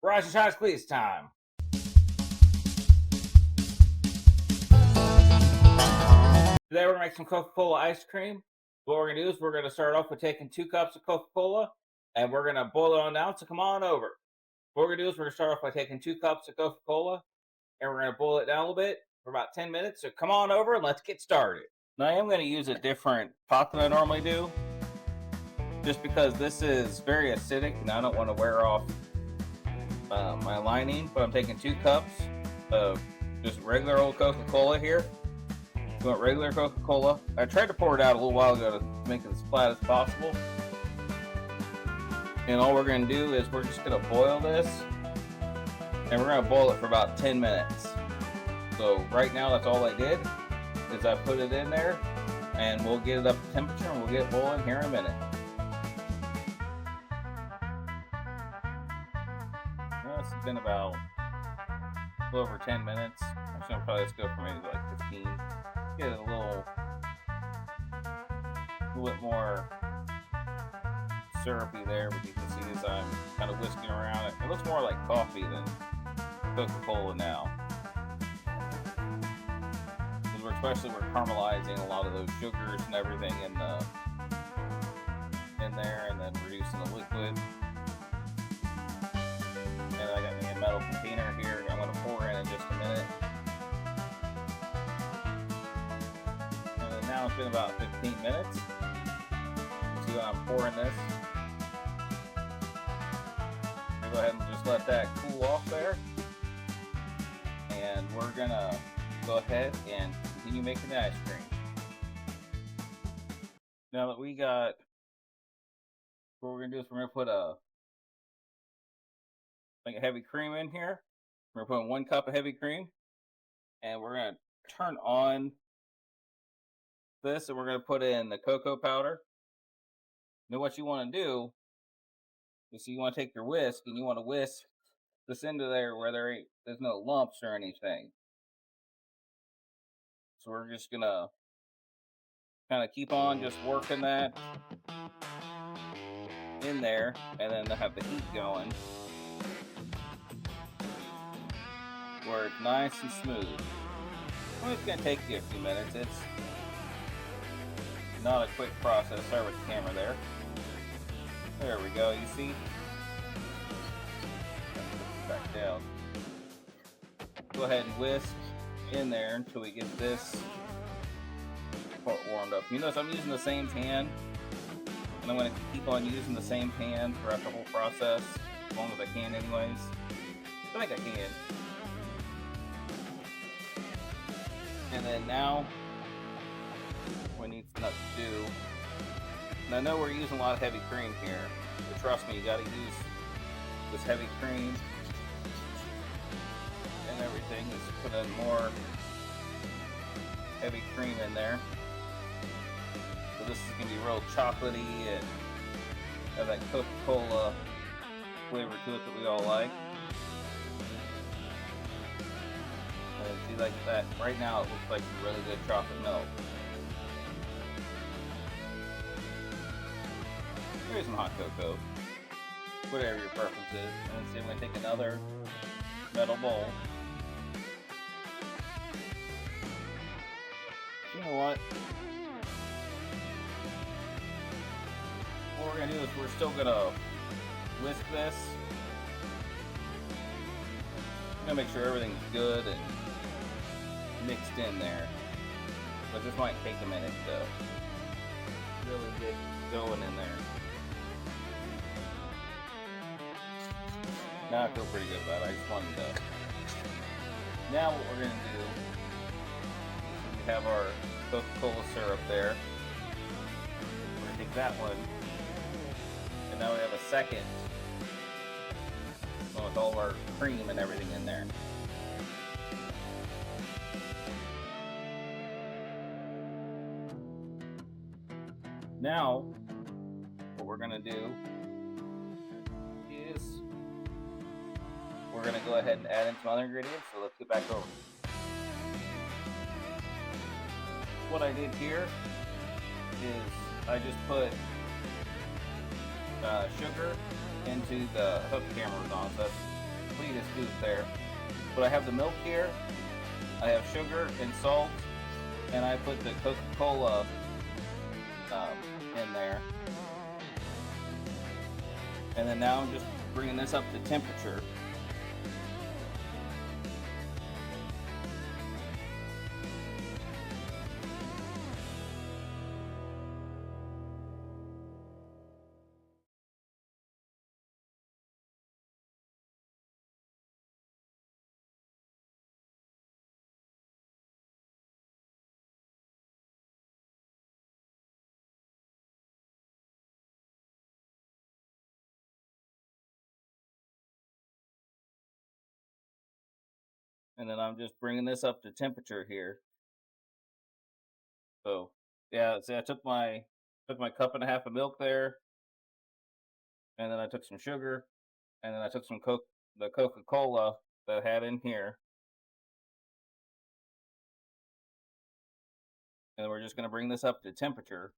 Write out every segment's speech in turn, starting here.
Rise and shine, please time. Today we're gonna make some Coca Cola ice cream. What we're gonna do is we're gonna start off with taking 2 cups of Coca Cola and we're gonna boil it on down. So come on over. What we're gonna do is we're gonna start off by taking 2 cups of Coca Cola and we're gonna boil it down a little bit for about 10 minutes. So come on over and let's get started. Now I am gonna use a different pot than I normally do, just because this is very acidic and I don't want to wear off my lining. But I'm taking 2 cups of just regular old Coca Cola here. You want regular Coca Cola. I tried to pour it out a little while ago to make it as flat as possible. And all we're going to do is we're just going to boil this. And we're going to boil it for about 10 minutes. So right now that's all I did is I put it in there. And we'll get it up to temperature and we'll get it boiling here in a minute. Well, it's been about a little over 10 minutes. I'm just going to probably just go for maybe like 15. Get it a little bit more syrupy there, but you can see as I'm kind of whisking around it. It looks more like coffee than Coca-Cola now. Because we're caramelizing a lot of those sugars and everything in there, and then reducing the liquid. And I got a metal container here I'm going to pour in just a minute. Now it's been about 15 minutes. See when I'm pouring this. I'm gonna go ahead and just let that cool off there. And we're gonna go ahead and continue making the ice cream. Now that we got, what we're gonna do is we're gonna put a heavy cream in here. We're putting 1 cup of heavy cream, and we're gonna turn on this, and we're going to put in the cocoa powder. Now what you want to do is you want to take your whisk and you want to whisk this into there where there's no lumps or anything. So we're just going to kind of keep on just working that in there, and then have the heat going where it's nice and smooth. Well, it's going to take you a few minutes. It's not a quick process. Sorry with the camera there. There we go, you see? Back down. Go ahead and whisk in there until we get this part warmed up. You notice I'm using the same pan, and I'm going to keep on using the same pan throughout the whole process, as long as I can anyways. I think I can. And then now, what we need to do, and I know we're using a lot of heavy cream here, but trust me, you got to use this heavy cream and everything. Just put in more heavy cream in there. So this is going to be real chocolatey and have that Coca-Cola flavor to it that we all like. And see, like that, right now it looks like really good chocolate milk. Here's some hot cocoa, whatever your preference is. And let's see, I'm going to take another metal bowl. You know what? What we're going to do is we're still going to whisk this. I'm going to make sure everything's good and mixed in there. But this might take a minute to really get going in there. Now I feel pretty good about it. I just wanted to. Now what we're going to do, we have our Coca-Cola syrup there. We're going to take that one, and now we have a second one with all of our cream and everything in there. Now, what we're going to do is we're going to go ahead and add in some other ingredients, so let's get back over. What I did here is I just put sugar into the hook camera was on, so that's a scoop there. But I have the milk here, I have sugar and salt, and I put the Coca Cola in there. And then now I'm just bringing this up to temperature. And then I'm just bringing this up to temperature here. So yeah, see, I took my cup and a half of milk there, and then I took some sugar, and then I took the Coca Cola that I had in here, and we're just going to bring this up to temperature.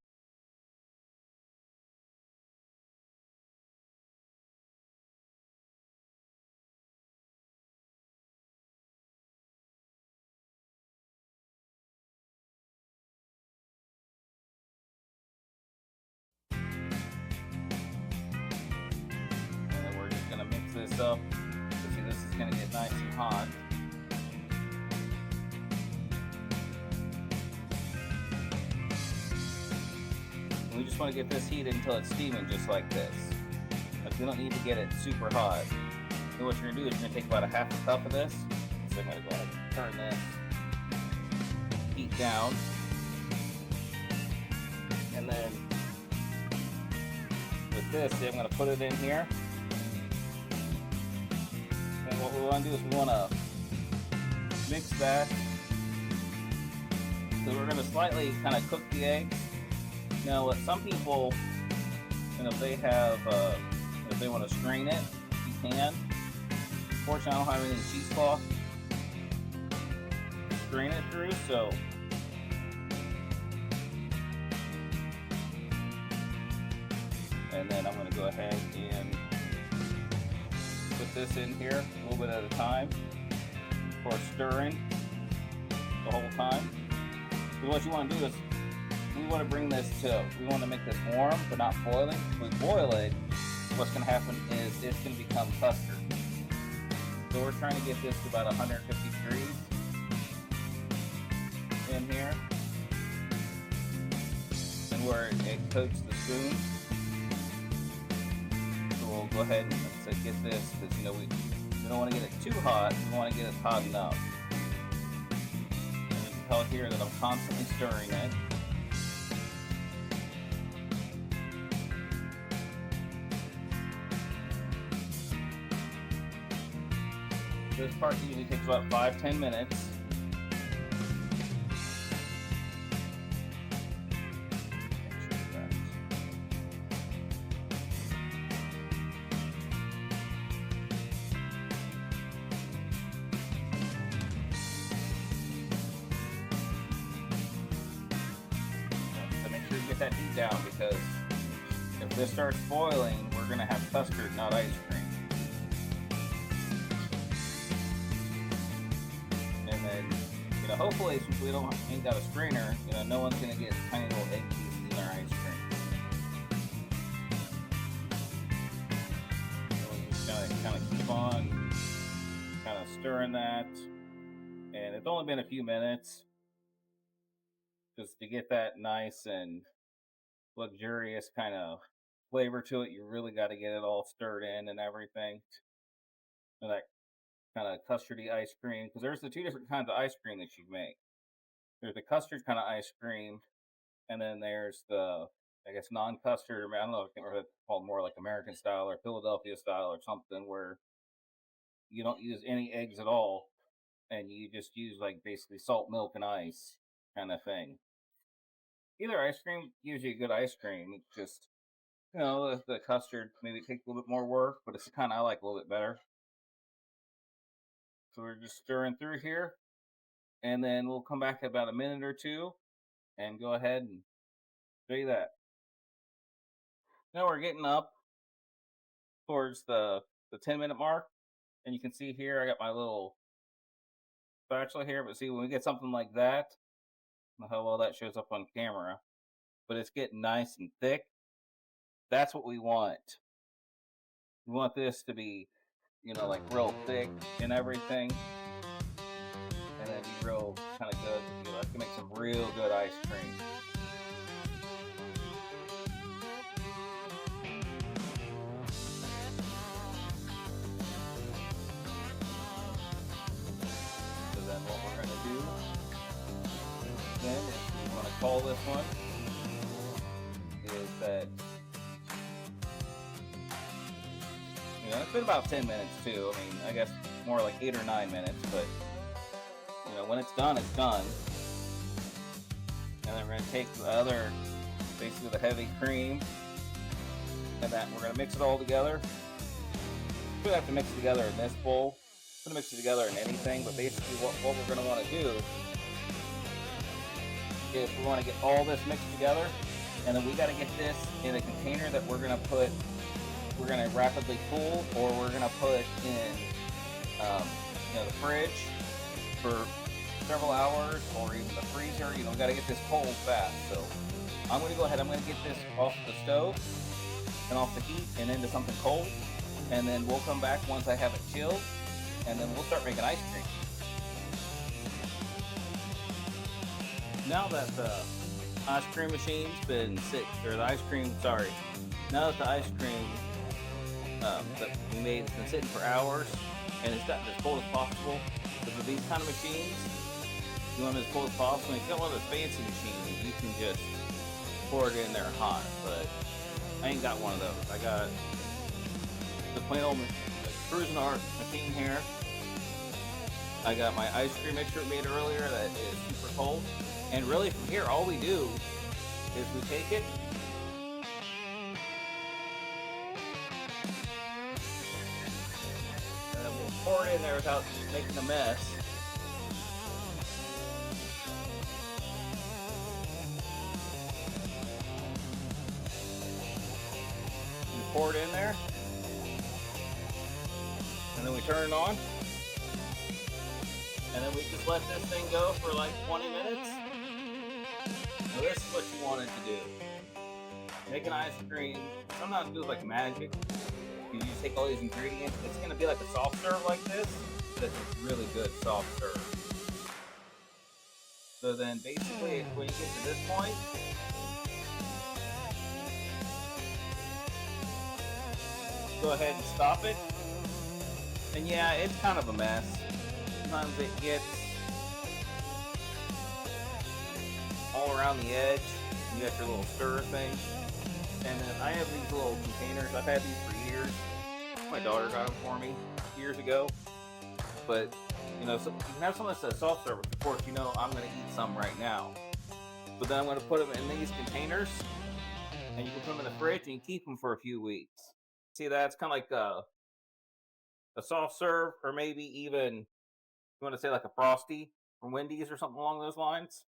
And then we're just going to mix this up. So see, this is going to get nice and hot. And we just want to get this heated until it's steaming just like this. Like, we don't need to get it super hot. So what you're going to do is you're going to take about a half a cup of this. So I'm going to go ahead and turn this heat down. And then with this, I'm going to put it in here. And what we want to do is we want to mix that. So we're going to slightly kind of cook the eggs. Now, what some people, and if they have, if they want to strain it, you can. Fortunately, I don't have any cheesecloth to strain it through, so and then I'm going to go ahead and put this in here a little bit at a time, of course stirring the whole time. So what you want to do is we want to make this warm but not boiling. If we boil it, what's going to happen is it's going to become custard. So we're trying to get this to about 150 degrees in here, and where it coats the spoon. So we'll go ahead and get this, because we don't want to get it too hot. We want to get it hot enough. And you can tell here that I'm constantly stirring it. This part usually takes about 5-10 minutes. So make sure you get that heat down, because if this starts boiling, we're going to have custard, not ice cream. Hopefully, since we ain't got a strainer, no one's gonna get tiny little egg pieces in their ice cream. So we're just kind of keep on kind of stirring that, and it's only been a few minutes just to get that nice and luxurious kind of flavor to it. You really got to get it all stirred in and everything, and that kind of custardy ice cream, because there's the two different kinds of ice cream that you make. There's the custard kind of ice cream, and then there's the, I guess, non-custard. I don't know, I can't remember if it's called more like American style or Philadelphia style or something, where you don't use any eggs at all, and you just use like basically salt, milk, and ice kind of thing. Either ice cream gives you a good ice cream. It's just, the custard maybe takes a little bit more work, but it's kind of, I like a little bit better. So we're just stirring through here, and then we'll come back in about a minute or two and go ahead and show you that. Now we're getting up towards the 10-minute mark, And you can see here, I got my little spatula here, but see, when we get something like that, I don't know how well that shows up on camera, but it's getting nice and thick. That's what we want. We want this to be, like real thick and everything, and then be real kind of good. I can make some real good ice cream. So then what we're going to do then, if we want to call this one, is that, it's been about 10 minutes too. I mean, I guess more like 8 or 9 minutes, but when it's done, it's done. And then we're going to take the other, basically the heavy cream, and that we're going to mix it all together. We don't have to mix it together in this bowl. We're going to mix it together in anything, but basically what we're going to want to do is we want to get all this mixed together, and then we got to get this in a container that we're going to rapidly cool, or we're going to put in the fridge for several hours, or even the freezer. We got to get this cold fast. So I'm going to go ahead, I'm going to get this off the stove and off the heat and into something cold, and then we'll come back once I have it chilled, and then we'll start making ice cream. Now that the ice cream machine's been now that the ice cream that we made has been sitting for hours, and it's gotten as cold as possible. But with these kind of machines, you want it as cold as possible. If you got one of those fancy machines, you can just pour it in there hot. But I ain't got one of those. I got the plain old cruising art machine here. I got my ice cream mixture made earlier that is super cold. And really, from here, all we do is we take it, and then we'll pour it in there without making a mess. We pour it in there, and then we turn it on, and then we just let this thing go for like 20 minutes. Now this is what you want it to do. Make an ice cream. Sometimes it feels like magic. You just take all these ingredients. It's going to be like a soft serve like this. That's a really good soft serve. So then basically when you get to this point, go ahead and stop it. And yeah, it's kind of a mess. Sometimes it gets all around the edge. You got your little stir thing. And then I have these little containers. I've had these for years. My daughter got them for me years ago. But, you can have some of this soft serve. Of course, I'm going to eat some right now. But then I'm going to put them in these containers. And you can put them in the fridge and you keep them for a few weeks. See, that's kind of like a soft serve, or maybe even, you want to say like a Frosty from Wendy's or something along those lines.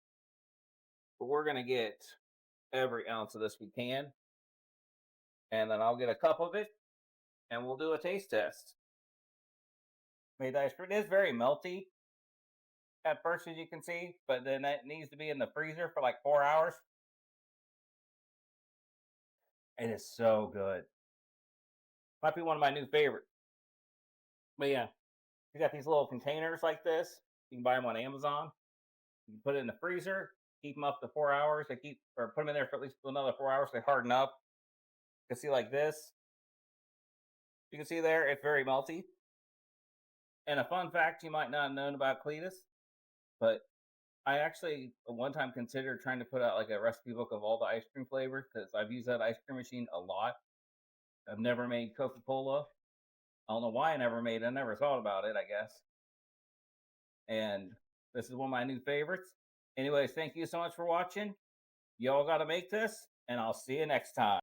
But we're going to get every ounce of this we can. And then I'll get a cup of it, and we'll do a taste test. Made ice cream. It is very melty at first, as you can see, but then that needs to be in the freezer for like 4 hours. It is so good. Might be one of my new favorites. But yeah, you got these little containers like this. You can buy them on Amazon. You can put it in the freezer, keep them up to 4 hours. Or put them in there for at least another 4 hours. They harden up. You can see like this. You can see there, it's very melty. And a fun fact you might not have known about Cletus, but I actually one time considered trying to put out like a recipe book of all the ice cream flavors, because I've used that ice cream machine a lot. I've never made Coca Cola. I don't know why I never made it. I never thought about it, I guess. And this is one of my new favorites. Anyways, thank you so much for watching. Y'all got to make this, and I'll see you next time.